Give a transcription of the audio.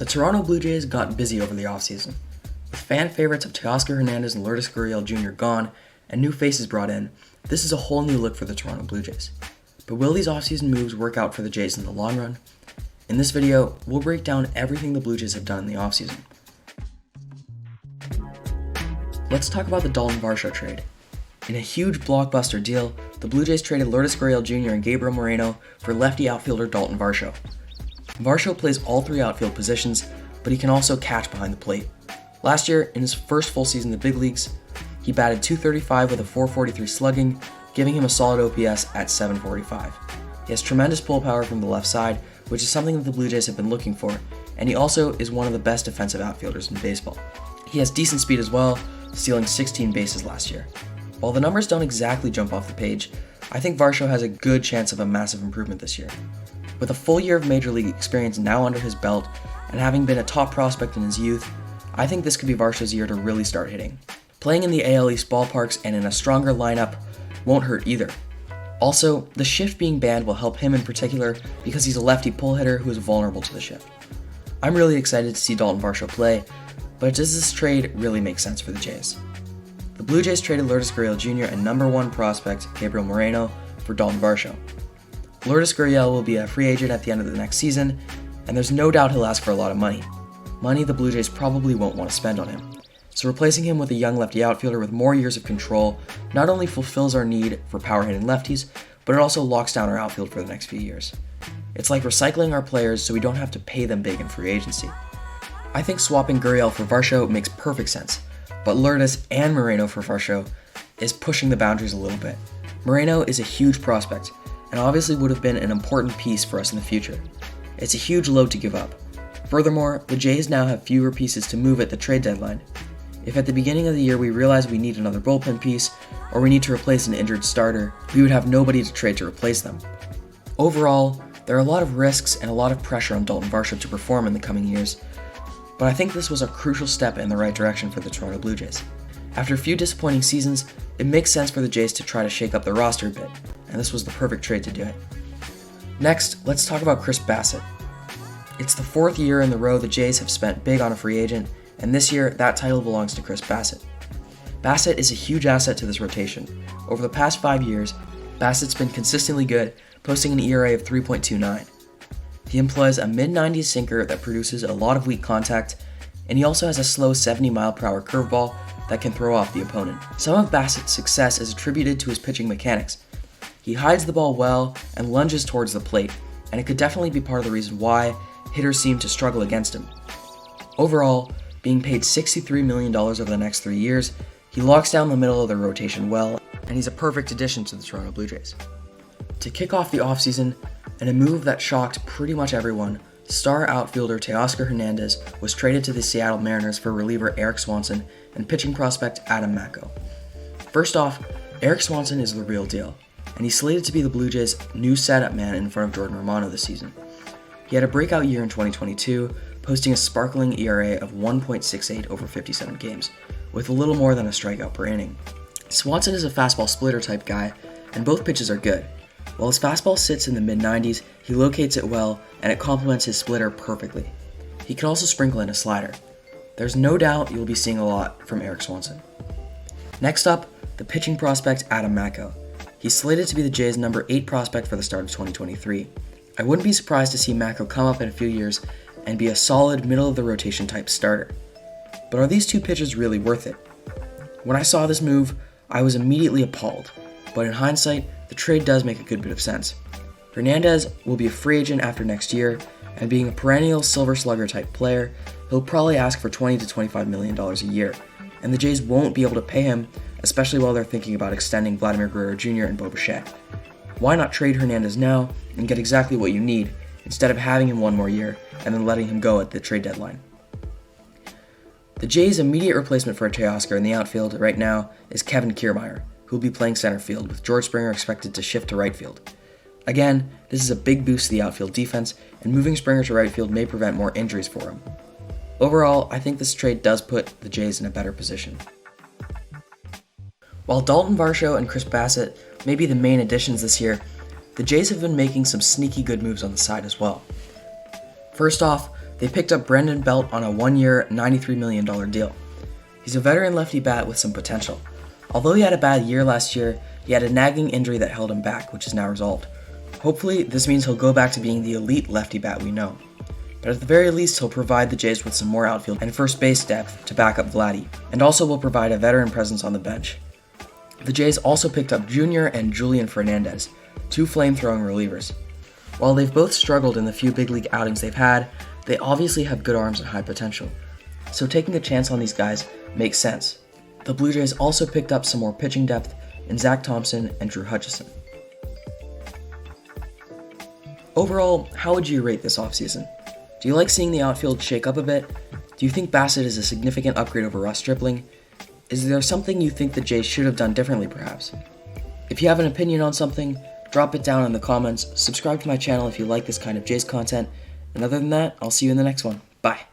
The Toronto Blue Jays got busy over the offseason. With fan favorites of Teoscar Hernandez and Lourdes Gurriel Jr. gone and new faces brought in, this is a whole new look for the Toronto Blue Jays. But will these offseason moves work out for the Jays in the long run? In this video, we'll break down everything the Blue Jays have done in the offseason. Let's talk about the Dalton Varsho trade. In a huge blockbuster deal, the Blue Jays traded Lourdes Gurriel Jr. and Gabriel Moreno for lefty outfielder Dalton Varsho. Varsho plays all three outfield positions, but he can also catch behind the plate. Last year, in his first full season in the big leagues, he batted .235 with a .443 slugging, giving him a solid OPS at .745. He has tremendous pull power from the left side, which is something that the Blue Jays have been looking for, and he also is one of the best defensive outfielders in baseball. He has decent speed as well, stealing 16 bases last year. While the numbers don't exactly jump off the page, I think Varsho has a good chance of a massive improvement this year. With a full year of Major League experience now under his belt, and having been a top prospect in his youth, I think this could be Varsho's year to really start hitting. Playing in the AL East ballparks and in a stronger lineup won't hurt either. Also, the shift being banned will help him in particular because he's a lefty pull hitter who is vulnerable to the shift. I'm really excited to see Dalton Varsho play, but does this trade really make sense for the Jays? The Blue Jays traded Lourdes Gurriel Jr. and number one prospect Gabriel Moreno for Dalton Varsho. Lourdes Gurriel will be a free agent at the end of the next season, and there's no doubt he'll ask for a lot of money. Money the Blue Jays probably won't want to spend on him. So replacing him with a young lefty outfielder with more years of control not only fulfills our need for power-hitting lefties, but it also locks down our outfield for the next few years. It's like recycling our players so we don't have to pay them big in free agency. I think swapping Gurriel for Varsho makes perfect sense, but Lourdes and Moreno for Varsho is pushing the boundaries a little bit. Moreno is a huge prospect, and obviously would have been an important piece for us in the future. It's a huge load to give up. Furthermore, the Jays now have fewer pieces to move at the trade deadline. If at the beginning of the year we realized we need another bullpen piece, or we need to replace an injured starter, we would have nobody to trade to replace them. Overall, there are a lot of risks and a lot of pressure on Dalton Varsho to perform in the coming years, but I think this was a crucial step in the right direction for the Toronto Blue Jays. After a few disappointing seasons, it makes sense for the Jays to try to shake up their roster a bit, and this was the perfect trade to do it. Next, let's talk about Chris Bassitt. It's the fourth year in a row the Jays have spent big on a free agent, and this year that title belongs to Chris Bassitt. Bassitt is a huge asset to this rotation. Over the past 5 years, Bassitt's been consistently good, posting an ERA of 3.29. He employs a mid-90s sinker that produces a lot of weak contact, and he also has a slow 70-mile-per-hour curveball that can throw off the opponent. Some of Bassitt's success is attributed to his pitching mechanics. He hides the ball well and lunges towards the plate, and it could definitely be part of the reason why hitters seem to struggle against him. Overall, being paid $63 million over the next 3 years, he locks down the middle of the rotation well, and he's a perfect addition to the Toronto Blue Jays. To kick off the offseason, and a move that shocked pretty much everyone, star outfielder Teoscar Hernandez was traded to the Seattle Mariners for reliever Erik Swanson and pitching prospect Adam Macko. First off, Erik Swanson is the real deal, and he's slated to be the Blue Jays' new setup man in front of Jordan Romano this season. He had a breakout year in 2022, posting a sparkling ERA of 1.68 over 57 games, with a little more than a strikeout per inning. Swanson is a fastball splitter type guy, and both pitches are good. While his fastball sits in the mid-90s, he locates it well, and it complements his splitter perfectly. He can also sprinkle in a slider. There's no doubt you'll be seeing a lot from Erik Swanson. Next up, the pitching prospect Adam Macko. He's slated to be the Jays' number 8 prospect for the start of 2023. I wouldn't be surprised to see Macko come up in a few years and be a solid middle-of-the-rotation type starter. But are these two pitchers really worth it? When I saw this move, I was immediately appalled, but in hindsight, the trade does make a good bit of sense. Hernandez will be a free agent after next year, and being a perennial silver slugger type player, he'll probably ask for $20 to $25 million a year, and the Jays won't be able to pay him, especially while they're thinking about extending Vladimir Guerrero Jr. and Bo Bichette. Why not trade Hernandez now and get exactly what you need, instead of having him one more year and then letting him go at the trade deadline? The Jays' immediate replacement for Teoscar in the outfield right now is Kevin Kiermaier, who will be playing center field, with George Springer expected to shift to right field. Again, this is a big boost to the outfield defense, and moving Springer to right field may prevent more injuries for him. Overall, I think this trade does put the Jays in a better position. While Dalton Varsho and Chris Bassitt may be the main additions this year, the Jays have been making some sneaky good moves on the side as well. First off, They picked up Brendan Belt on a 1-year, $93 million deal. He's a veteran lefty bat with some potential. Although he had a bad year last year, he had a nagging injury that held him back, which is now resolved. Hopefully, this means he'll go back to being the elite lefty bat we know. But at the very least, he'll provide the Jays with some more outfield and first base depth to back up Vladdy, and also will provide a veteran presence on the bench. The Jays also picked up Junior and Julian Fernandez, two flame-throwing relievers. While they've both struggled in the few big league outings they've had, they obviously have good arms and high potential. So taking a chance on these guys makes sense. The Blue Jays also picked up some more pitching depth in Zach Thompson and Drew Hutchison. Overall, how would you rate this offseason? Do you like seeing the outfield shake up a bit? Do you think Bassitt is a significant upgrade over Russ Stripling? Is there something you think the Jays should have done differently perhaps? If you have an opinion on something, drop it down in the comments, subscribe to my channel if you like this kind of Jays content, and other than that, I'll see you in the next one. Bye.